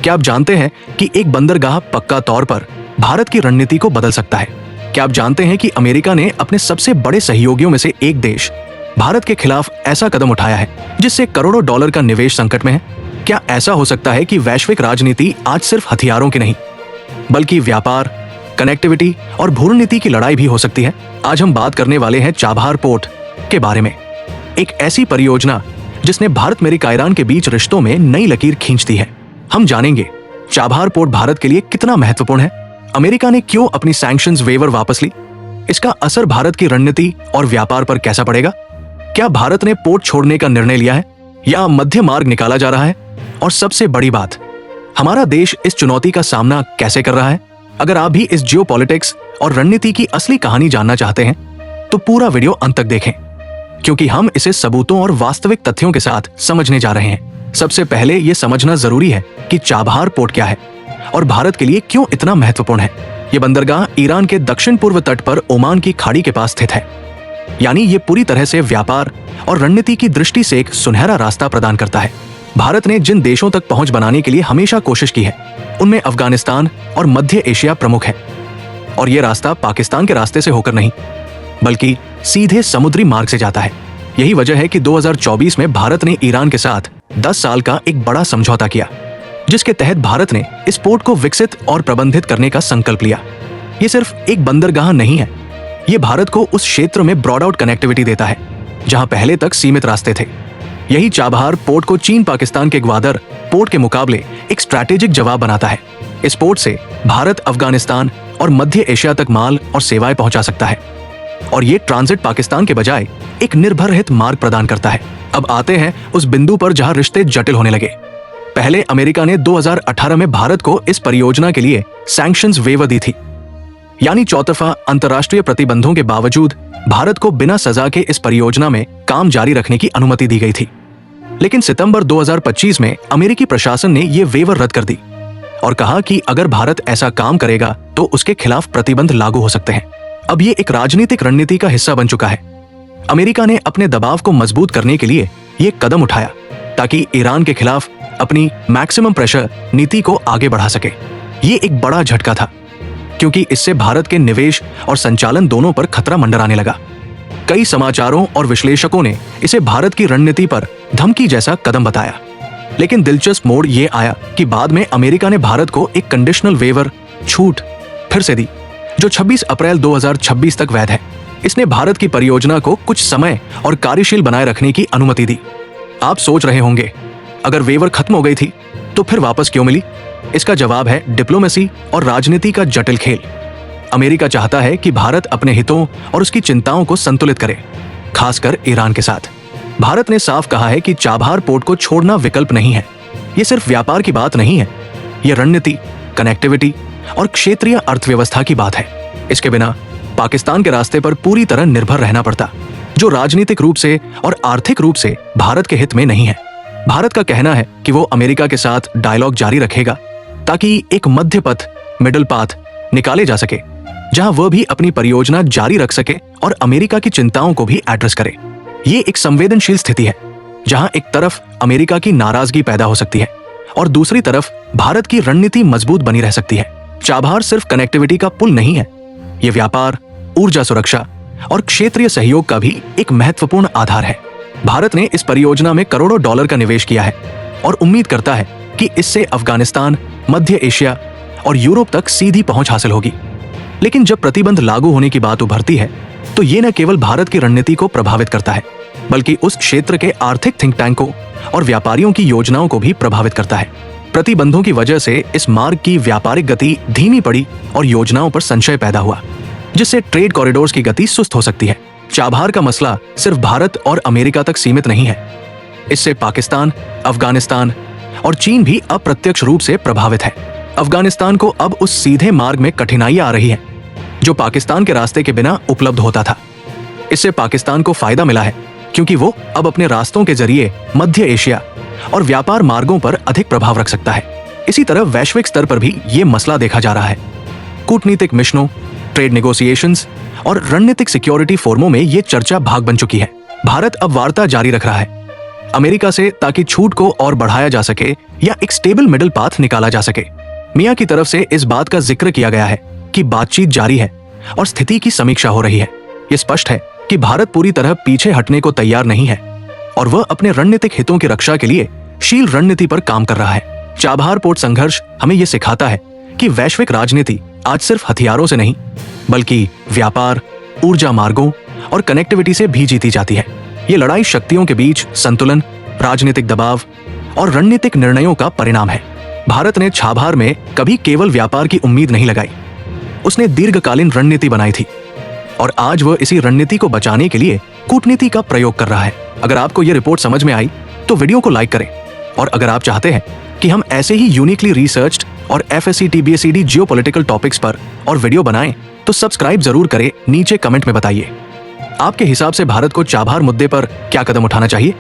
क्या आप जानते हैं कि एक बंदरगाह पक्का तौर पर भारत की रणनीति को बदल सकता है? क्या आप जानते हैं कि अमेरिका ने अपने सबसे बड़े सहयोगियों में से एक देश भारत के खिलाफ ऐसा कदम उठाया है जिससे करोड़ों डॉलर का निवेश संकट में है? क्या ऐसा हो सकता है कि वैश्विक राजनीति आज सिर्फ हथियारों की नहीं बल्कि व्यापार, कनेक्टिविटी और भूरणनीति की लड़ाई भी हो सकती है? आज हम बात करने वाले हैं चाबहार पोर्ट के बारे में, एक ऐसी परियोजना जिसने भारत अमेरिका ईरान के बीच रिश्तों में नई लकीर खींच दी है। हम जानेंगे चाबहार पोर्ट भारत के लिए कितना महत्वपूर्ण है, अमेरिका ने क्यों अपनी सैंक्शंस वेवर वापस ली, इसका असर भारत की रणनीति और व्यापार पर कैसा पड़ेगा, क्या भारत ने पोर्ट छोड़ने का निर्णय लिया है या मध्य मार्ग निकाला जा रहा है, और सबसे बड़ी बात, हमारा देश इस चुनौती का सामना कैसे कर रहा है। अगर आप भी इस जियोपॉलिटिक्स और रणनीति की असली कहानी जानना चाहते हैं तो पूरा वीडियो अंत तक देखें, क्योंकि हम इसे सबूतों और वास्तविक तथ्यों के साथ समझने जा रहे हैं। सबसे पहले यह समझना जरूरी है कि चाबहार पोर्ट क्या है और भारत के लिए क्यों इतना महत्वपूर्ण है। यह बंदरगाह ईरान के दक्षिण पूर्व तट पर ओमान की खाड़ी के पास स्थित है, यानी ये पूरी तरह से व्यापार और रणनीति की दृष्टि से एक सुनहरा रास्ता प्रदान करता है। भारत ने जिन देशों तक पहुंच बनाने के लिए हमेशा कोशिश की है उनमें अफगानिस्तान और मध्य एशिया प्रमुख है, और यह रास्ता पाकिस्तान के रास्ते से होकर नहीं बल्कि सीधे समुद्री मार्ग से जाता है। यही वजह है कि 2024 में भारत ने ईरान के साथ 10 साल का एक बड़ा समझौता किया, जिसके तहत भारत ने इस पोर्ट को विकसित और प्रबंधित करने का संकल्प लिया। ये सिर्फ एक बंदरगाह नहीं है, ये भारत को उस क्षेत्र में ब्रॉड आउट कनेक्टिविटी देता है जहां पहले तक सीमित रास्ते थे। यही चाबहार पोर्ट को चीन पाकिस्तान के ग्वादर पोर्ट के मुकाबले एक स्ट्रैटेजिक जवाब बनाता है। इस पोर्ट से भारत अफगानिस्तान और मध्य एशिया तक माल और सेवाएं पहुंचा सकता है, और ये ट्रांजिट पाकिस्तान के बजाय एक निर्भर रहित मार्ग प्रदान करता है। अब आते हैं उस बिंदु पर जहां रिश्ते जटिल होने लगे। पहले अमेरिका ने 2018 में भारत को इस परियोजना के लिए सैंक्शंस वेवर दी थी, यानी चौतरफा अंतर्राष्ट्रीय प्रतिबंधों के बावजूद भारत को बिना सजा के इस परियोजना में काम जारी रखने की अनुमति दी गई थी। लेकिन सितंबर 2025 में अमेरिकी प्रशासन ने यह वेवर रद्द कर दी और कहा कि अगर भारत ऐसा काम करेगा तो उसके खिलाफ प्रतिबंध लागू हो सकते हैं। अब ये एक राजनीतिक रणनीति का हिस्सा बन चुका है। अमेरिका ने अपने दबाव को मजबूत करने के लिए ये कदम उठाया ताकि ईरान के खिलाफ अपनी मैक्सिमम प्रेशर नीति को आगे बढ़ा सके। ये एक बड़ा झटका था, क्योंकि इससे भारत के निवेश और संचालन दोनों पर खतरा मंडराने लगा। कई समाचारों और विश्लेषकों ने इसे भारत की रणनीति पर धमकी जैसा कदम बताया। लेकिन दिलचस्प मोड़ ये आया कि बाद में अमेरिका ने भारत को एक कंडीशनल वेवर छूट फिर से दी, जो 26 अप्रैल 2026 तक वैध है। इसने भारत की परियोजना को कुछ समय और कार्यशील बनाए रखने की अनुमति दी। आप सोच रहे होंगे, अगर वेवर खत्म हो गई थी तो फिर वापस क्यों मिली? इसका जवाब है डिप्लोमेसी और राजनीति का जटिल खेल। अमेरिका चाहता है कि भारत अपने हितों और उसकी चिंताओं को संतुलित करे, खासकर ईरान के साथ। भारत ने साफ कहा है कि चाबहार पोर्ट को छोड़ना विकल्प नहीं है। यह सिर्फ व्यापार की बात नहीं है, यह रणनीति, कनेक्टिविटी और क्षेत्रीय अर्थव्यवस्था की बात है। इसके बिना पाकिस्तान के रास्ते पर पूरी तरह निर्भर रहना पड़ता, जो राजनीतिक रूप से और आर्थिक रूप से भारत के हित में नहीं है। भारत का कहना है कि वो अमेरिका के साथ डायलॉग जारी रखेगा ताकि एक मध्य पथ, मिडल पाथ निकाले जा सके, जहां वह भी अपनी परियोजना जारी रख सके और अमेरिका की चिंताओं को भी एड्रेस करे। ये एक संवेदनशील स्थिति है जहां एक तरफ अमेरिका की नाराजगी पैदा हो सकती है और दूसरी तरफ भारत की रणनीति मजबूत बनी रह सकती है। चाबहार सिर्फ कनेक्टिविटी का पुल नहीं है, ये व्यापार, ऊर्जा सुरक्षा और क्षेत्रीय सहयोग का भी एक महत्वपूर्ण आधार है। भारत ने इस परियोजना में करोड़ों डॉलर का निवेश किया है और उम्मीद करता है कि इससे अफगानिस्तान, मध्य एशिया और यूरोप तक सीधी पहुंच हासिल होगी। लेकिन जब प्रतिबंध लागू होने की बात उभरती है तो ये न केवल भारत की रणनीति को प्रभावित करता है, बल्कि उस क्षेत्र के आर्थिक थिंक टैंकों और व्यापारियों की योजनाओं को भी प्रभावित करता है। प्रतिबंधों की वजह से इस मार्ग की व्यापारिक गति धीमी पड़ी और योजनाओं पर संशय पैदा हुआ, जिससे ट्रेड कॉरिडोर्स की गति सुस्त हो सकती है। चाबहार का मसला सिर्फ भारत और अमेरिका तक सीमित नहीं है, इससे पाकिस्तान, अफगानिस्तान और चीन भी अप्रत्यक्ष रूप से प्रभावित है। अफगानिस्तान को अब उस सीधे मार्ग में कठिनाइयां आ रही हैं, जो पाकिस्तान के रास्ते के बिना उपलब्ध होता था। इससे पाकिस्तान को फायदा मिला है, क्योंकि वो अब अपने रास्तों के जरिए मध्य एशिया और व्यापार मार्गों पर अधिक प्रभाव रख सकता है। इसी तरह वैश्विक स्तर पर भी ये मसला देखा जा रहा है। कूटनीतिक मिशनों, ट्रेड नेगोशिएशंस और रणनीतिक सिक्योरिटी फोरमों में ये चर्चा भाग बन चुकी है। भारत अब वार्ता जारी रख रहा है, अमेरिका से ताकि छूट को और बढ़ाया जा सके या एक स्टेबल मिडिल पाथ निकाला जा सके। मियां की तरफ से इस बात का जिक्र किया गया है कि बातचीत जारी है और स्थिति की समीक्षा हो रही है। ये स्पष्ट है कि भारत पूरी तरह पीछे हटने को तैयार नहीं है और वह अपने रणनीतिक हितों की रक्षा के लिए शील रणनीति पर काम कर रहा है। चाबहार पोर्ट संघर्ष हमें यह सिखाता है कि वैश्विक राजनीति आज सिर्फ हथियारों से नहीं बल्कि व्यापार, ऊर्जा मार्गों और कनेक्टिविटी से भी जीती जाती है। ये लड़ाई शक्तियों के बीच संतुलन, राजनीतिक दबाव और रणनीतिक निर्णयों का परिणाम है। भारत ने छाबहार में कभी केवल व्यापार की उम्मीद नहीं लगाई, उसने दीर्घकालीन रणनीति बनाई थी और आज वह इसी रणनीति को बचाने के लिए कूटनीति का प्रयोग कर रहा है। अगर आपको यह रिपोर्ट समझ में आई तो वीडियो को लाइक करें और अगर आप चाहते हैं कि हम ऐसे ही यूनिकली रिसर्च्ड और FSC TBSED जियोपॉलिटिकल टॉपिक्स पर और वीडियो बनाएं तो सब्सक्राइब जरूर करें। नीचे कमेंट में बताइए आपके हिसाब से भारत को चाबहार मुद्दे पर क्या कदम उठाना चाहिए।